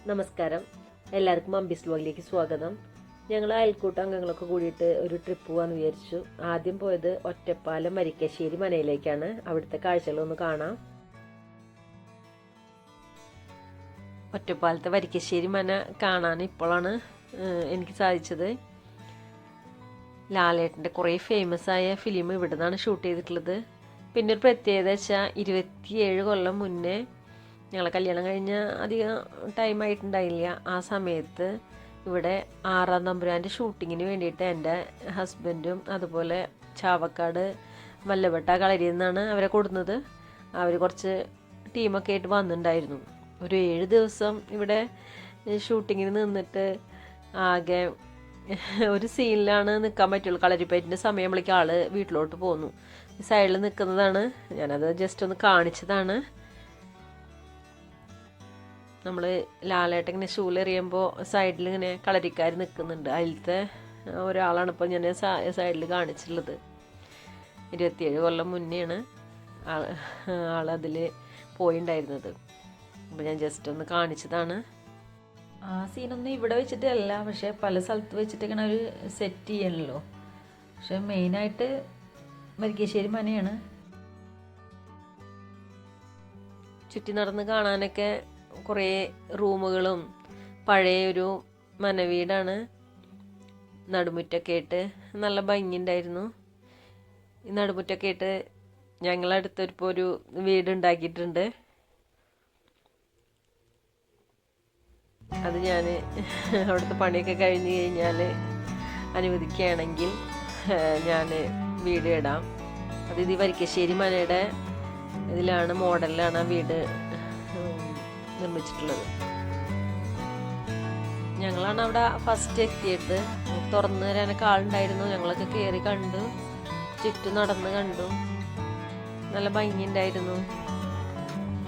നമസ്കാരം, എല്ലാവർക്കും അംബിസ് വ്ലോഗിലേക്ക് സ്വാഗതം. ഞങ്ങൾ അയൽക്കൂട്ട അംഗങ്ങളൊക്കെ കൂടിയിട്ട് ഒരു ട്രിപ്പ് പോകാമെന്ന് വിചാരിച്ചു. ആദ്യം പോയത് ഒറ്റപ്പാലം വരിക്കശ്ശേരി മനയിലേക്കാണ്. അവിടുത്തെ കാഴ്ചകളൊന്ന് കാണാം. ഒറ്റപ്പാലത്തെ വരിക്കശ്ശേരി മന കാണാൻ ഇപ്പോഴാണ് എനിക്ക് സാധിച്ചത്. ലാലേട്ടൻ്റെ കുറേ ഫേമസ് ആയ ഫിലിം ഇവിടെ നിന്നാണ് ഷൂട്ട് ചെയ്തിട്ടുള്ളത്. പിന്നെ ഒരു പ്രത്യേകത വെച്ചാൽ 27 കൊല്ലം മുന്നേ ഞങ്ങളെ കല്യാണം കഴിഞ്ഞ അധികം ടൈം ആയിട്ടുണ്ടായില്ല. ആ സമയത്ത് ഇവിടെ ആറാം തമ്പുരാൻ്റെ ഷൂട്ടിങ്ങിന് വേണ്ടിയിട്ട് എൻ്റെ ഹസ്ബൻഡും അതുപോലെ ചാവക്കാട് മല്ലപ്പെട്ട കളരിയിൽ നിന്നാണ് അവരെ കൊടുക്കുന്നത്. അവർ കുറച്ച് ടീമൊക്കെ ആയിട്ട് വന്നിട്ടുണ്ടായിരുന്നു. ഒരു 7 ദിവസം ഇവിടെ ഷൂട്ടിങ്ങിന് നിന്നിട്ട് ആകെ ഒരു സീനിലാണ് നിൽക്കാൻ പറ്റുള്ളൂ. കളരിപ്പയറ്റിൻ്റെ സമയമ്പോഴേക്കും ആൾ വീട്ടിലോട്ട് പോന്നു. സൈഡിൽ നിൽക്കുന്നതാണ്, ഞാനത് ജസ്റ്റ് ഒന്ന് കാണിച്ചതാണ്. നമ്മൾ ലാലേട്ടൻ ഇങ്ങനെ ഷൂലെറിയുമ്പോൾ സൈഡിൽ ഇങ്ങനെ കളരിക്കാർ നിൽക്കുന്നുണ്ട്. അതിലത്തെ ഒരാളാണ് ഇപ്പോൾ ഞാൻ സൈഡിൽ കാണിച്ചിട്ടുള്ളത്. 27 കൊല്ലം മുന്നെയാണ് ആളതിൽ പോയിണ്ടായിരുന്നത്. അപ്പോൾ ഞാൻ ജസ്റ്റ് ഒന്ന് കാണിച്ചതാണ്. ആ സീനൊന്നും ഇവിടെ വെച്ചിട്ടല്ല, പക്ഷേ പല സ്ഥലത്ത് വെച്ചിട്ടൊക്കെ അവർ സെറ്റ് ചെയ്യണല്ലോ. പക്ഷെ മെയിനായിട്ട് വരിക്കശ്ശേരി മനയാണ്. ചുറ്റി നടന്ന് കാണാനൊക്കെ കുറേ റൂമുകളും പഴയൊരു മനവീടാണ്. നടുമുറ്റൊക്കെ ആയിട്ട് നല്ല ഭംഗിയുണ്ടായിരുന്നു. ഈ നടുമുറ്റൊക്കെ ആയിട്ട് ഞങ്ങളടുത്തൊരിപ്പോൾ ഒരു വീടുണ്ടാക്കിയിട്ടുണ്ട്. അത് ഞാൻ അവിടുത്തെ പണിയൊക്കെ കഴിഞ്ഞ് കഴിഞ്ഞാൽ അനുവദിക്കുകയാണെങ്കിൽ ഞാൻ വീഡിയോ ഇടാം. അത് ഇത് വരിക്കശ്ശേരി മനയുടെ ഇതിലാണ്, മോഡലിലാണ് ആ വീട് നിർമ്മിച്ചിട്ടുള്ളത്. ഞങ്ങളാണ് അവിടെ ഫസ്റ്റ് എത്തിയത്. തുറന്നു തരാനൊക്കെ ആളുണ്ടായിരുന്നു. ഞങ്ങളൊക്കെ കയറി കണ്ടു, ചുറ്റും നടന്ന് കണ്ടു. നല്ല ഭംഗിയുണ്ടായിരുന്നു.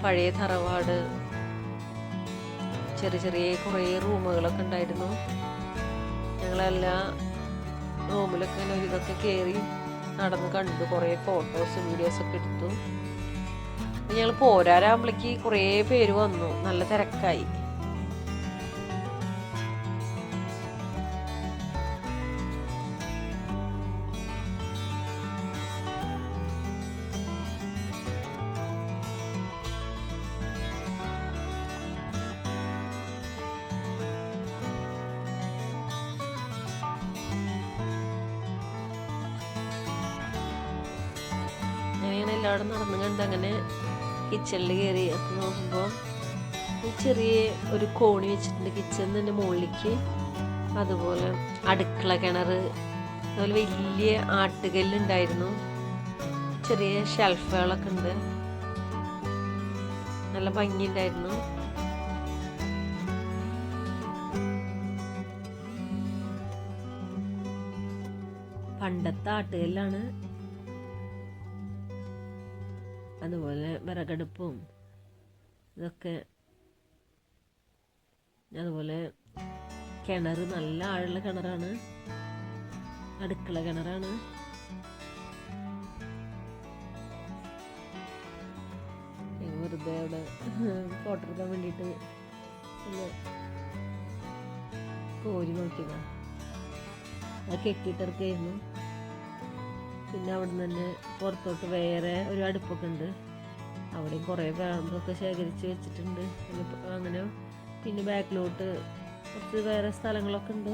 പഴയ തറവാട്, ചെറിയ ചെറിയ കുറേ റൂമുകളൊക്കെ ഉണ്ടായിരുന്നു. ഞങ്ങളെല്ലാ റൂമിലൊക്കെ ഇങ്ങനെ ഒരു ഇതൊക്കെ കയറി നടന്ന് കണ്ടു. കുറേ ഫോട്ടോസും വീഡിയോസൊക്കെ എടുത്തു. ഞങ്ങൾ പോരാറാകുമ്പോഴേക്ക് കുറേ പേര് വന്നു. നല്ല തിരക്കായി. ഞാനിങ്ങനെ എല്ലാവരും നടന്നു കണ്ട് അങ്ങനെ കിച്ചണിൽ കയറി അപ്പം നോക്കുമ്പോൾ ചെറിയ ഒരു കോണി വെച്ചിട്ടുണ്ട് കിച്ചണിൽ തന്നെ മുകളിലേക്ക്. അതുപോലെ അടുക്കള കിണർ, അതുപോലെ വലിയ ആട്ടുകല്ലുണ്ടായിരുന്നു. ചെറിയ ഷെൽഫുകളൊക്കെ ഉണ്ട്. നല്ല ഭംഗിയുണ്ടായിരുന്നു. പണ്ടത്തെ ആട്ടുകല്ലാണ്. അതുപോലെ വിറകടുപ്പും ഇതൊക്കെ. അതുപോലെ കിണർ, നല്ല ആഴമുള്ള കിണറാണ്. അടുക്കള കിണറാണ്. വെറുതെ അവിടെ ഫോട്ടോ എടുക്കാൻ വേണ്ടിയിട്ട് കോരി നോക്കിയതാ. അത് കെട്ടിയിട്ടിറക്കായിരുന്നു. പിന്നെ അവിടെ നിന്ന് തന്നെ പുറത്തോട്ട് വേറെ ഒരു അടുപ്പൊക്കെ ഉണ്ട്. അവിടെയും കുറേ വിറകൊക്കെ ശേഖരിച്ച് വെച്ചിട്ടുണ്ട്. അങ്ങനെ പിന്നെ ബാക്കിലോട്ട് കുറച്ച് വേറെ സ്ഥലങ്ങളൊക്കെ ഉണ്ട്.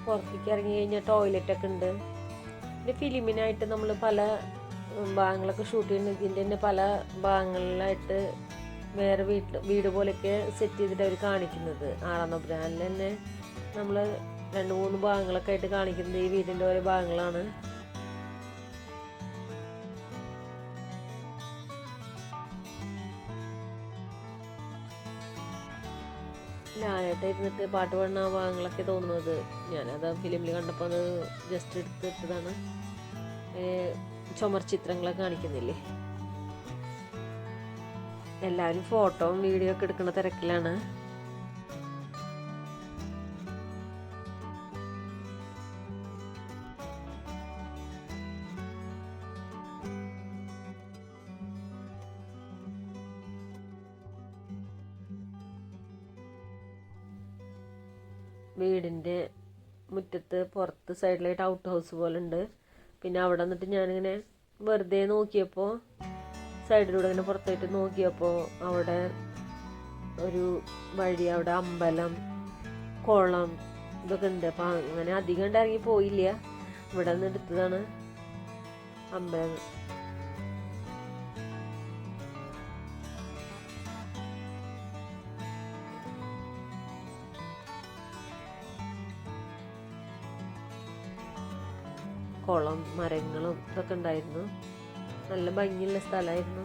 പുറത്തേക്ക് ഇറങ്ങി കഴിഞ്ഞാൽ ടോയ്ലറ്റൊക്കെ ഉണ്ട്. പിന്നെ ഫിലിമിനായിട്ട് നമ്മൾ പല ഭാഗങ്ങളൊക്കെ ഷൂട്ട് ചെയ്യുന്ന ഇതിൻ്റെ തന്നെ പല ഭാഗങ്ങളിലായിട്ട് വേറെ വീട് പോലെയൊക്കെ സെറ്റ് ചെയ്തിട്ട് അവർ കാണിക്കുന്നത്. ആറാം തമ്പുരാനിൽ തന്നെ നമ്മൾ 2-3 ഭാഗങ്ങളൊക്കെ ആയിട്ട് കാണിക്കുന്നത് ഈ വീടിൻ്റെ ഓരോ ഭാഗങ്ങളാണ്. ലാലേട്ടൻ ഇരുന്നിട്ട് പാട്ട് പാടുന്ന ഭാഗങ്ങളൊക്കെ തോന്നുന്നത്. ഞാനത് ഫിലിമിൽ കണ്ടപ്പോൾ അത് ജസ്റ്റ് എടുത്തിട്ടതാണ്. ചുമർ ചിത്രങ്ങളൊക്കെ കാണിക്കുന്നില്ലേ. എല്ലാവരും ഫോട്ടോയും വീഡിയോ ഒക്കെ എടുക്കുന്ന തിരക്കിലാണ്. വീടിൻ്റെ മുറ്റത്ത് പുറത്ത് സൈഡിലായിട്ട് ഔട്ട് ഹൗസ് പോലെ ഉണ്ട്. പിന്നെ അവിടെ നിന്നിട്ട് ഞാനിങ്ങനെ വെറുതെ നോക്കിയപ്പോൾ സൈഡിലൂടെ ഇങ്ങനെ പുറത്തായിട്ട് നോക്കിയപ്പോൾ അവിടെ ഒരു വഴി, അവിടെ അമ്പലം, കുളം ഇതൊക്കെ ഉണ്ട്. അപ്പം അങ്ങനെ അധികം ഇറങ്ങി പോയില്ല, ഇവിടെ നിന്ന് എടുത്തതാണ് അമ്പലം. കുളം, മരങ്ങളും ഇതൊക്കെ ഉണ്ടായിരുന്നു. നല്ല ഭംഗിയുള്ള സ്ഥലമായിരുന്നു.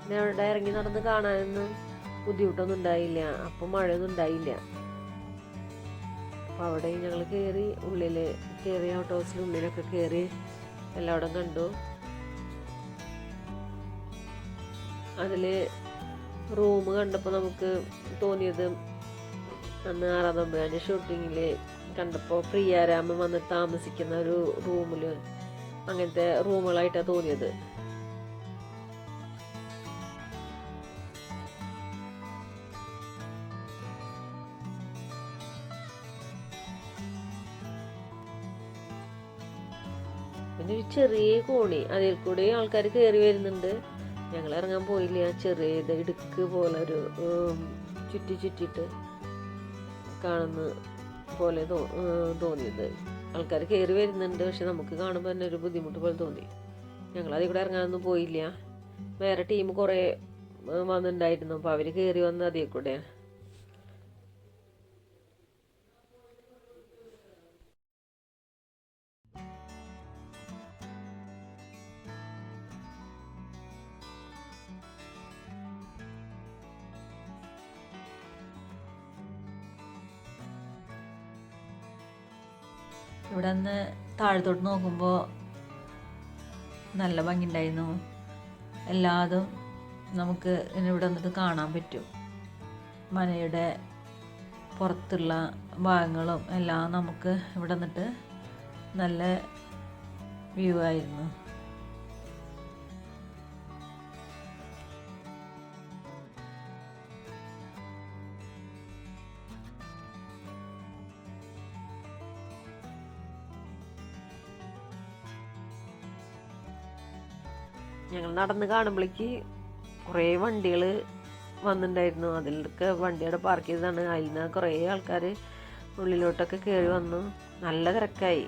പിന്നെ അവിടെ ഇറങ്ങി നടന്ന് കാണാനൊന്നും ബുദ്ധിമുട്ടൊന്നും ഉണ്ടായില്ല. അപ്പം മഴയൊന്നും ഉണ്ടായില്ല. അപ്പം അവിടെ ഞങ്ങൾ കയറി, ഉള്ളിൽ കയറി, ഔട്ട് ഹൗസിൻ്റെ ഉള്ളിലൊക്കെ കയറി എല്ലായിടം കണ്ടു. അതിൽ റൂം കണ്ടപ്പോൾ നമുക്ക് തോന്നിയത് അന്ന് ആറാതമ്പുരാൻ്റെ ഷൂട്ടിങ്ങിൽ കണ്ടപ്പോൾ പ്രിയാരാമൻ വന്ന് താമസിക്കുന്ന ഒരു റൂമിൽ അങ്ങനത്തെ റൂമുകളായിട്ടാണ് തോന്നിയത്. പിന്നെ ഒരു ചെറിയ കോണി, അതിൽ കൂടെ ആൾക്കാർ കയറി വരുന്നുണ്ട്. ഞങ്ങൾ ഇറങ്ങാൻ പോയില്ല. ചെറിയത് ഇടുക്ക് പോലെ ഒരു ചുറ്റിയിട്ട് കാണുന്ന പോലെ തോന്നിയത്. ആൾക്കാർ കയറി വരുന്നുണ്ട്, പക്ഷെ നമുക്ക് കാണുമ്പോൾ തന്നെ ഒരു ബുദ്ധിമുട്ട് പോലെ തോന്നി. ഞങ്ങൾ അതിൽ കൂടെ ഇറങ്ങാനൊന്നും പോയില്ല. വേറെ ടീം കുറേ വന്നിട്ടുണ്ടായിരുന്നു, അപ്പോൾ അവർ കയറി വന്ന് അതിൽ കൂടെയാണ്. ഇവിടെ നിന്ന് താഴത്തോട്ട് നോക്കുമ്പോൾ നല്ല ഭംഗിയുണ്ടായിരുന്നു. എല്ലാതും നമുക്ക് ഇവിടെ നിന്നിട്ട് കാണാൻ പറ്റും. മനയുടെ പുറത്തുള്ള ഭാഗങ്ങളും എല്ലാം നമുക്ക് ഇവിടെ നിന്നിട്ട് നല്ല വ്യൂ ആയിരുന്നു. ഞങ്ങൾ നടന്ന് കാണുമ്പോഴേക്ക് കുറേ വണ്ടികൾ വന്നിട്ടുണ്ടായിരുന്നു. അതിലൊക്കെ വണ്ടിയുടെ പാർക്ക് ചെയ്തതാണ്. അതിൽ നിന്ന് കുറേ ആൾക്കാർ ഉള്ളിലോട്ടൊക്കെ കയറി വന്നു. നല്ല തിരക്കായി.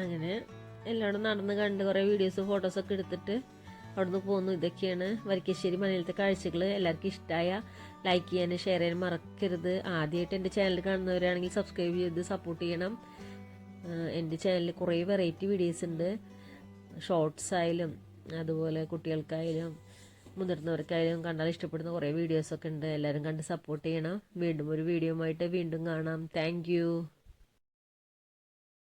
അങ്ങനെ എല്ലാവരും നടന്ന് കണ്ട് കുറേ വീഡിയോസും ഫോട്ടോസൊക്കെ എടുത്തിട്ട് അവിടുന്ന് പോന്നു. ഇതൊക്കെയാണ് വരിക്കശ്ശേരി മനയിലത്തെ കാഴ്ചകൾ. എല്ലാവർക്കും ഇഷ്ടമായ ലൈക്ക് ചെയ്യാനും ഷെയർ ചെയ്യാനും മറക്കരുത്. ആദ്യമായിട്ട് എൻ്റെ ചാനൽ കാണുന്നവരാണെങ്കിൽ സബ്സ്ക്രൈബ് ചെയ്ത് സപ്പോർട്ട് ചെയ്യണം. എൻ്റെ ചാനലിൽ കുറേ വെറൈറ്റി വീഡിയോസ് ഉണ്ട്. ഷോർട്സ് ആയാലും അതുപോലെ കുട്ടികൾക്കായാലും മുതിർന്നവർക്കായാലും കണ്ടാൽ ഇഷ്ടപ്പെടുന്ന കുറേ വീഡിയോസൊക്കെ ഉണ്ട്. എല്ലാവരും കണ്ട് സപ്പോർട്ട് ചെയ്യണം. വീണ്ടും ഒരു വീഡിയോ ആയിട്ട് വീണ്ടും കാണാം. താങ്ക്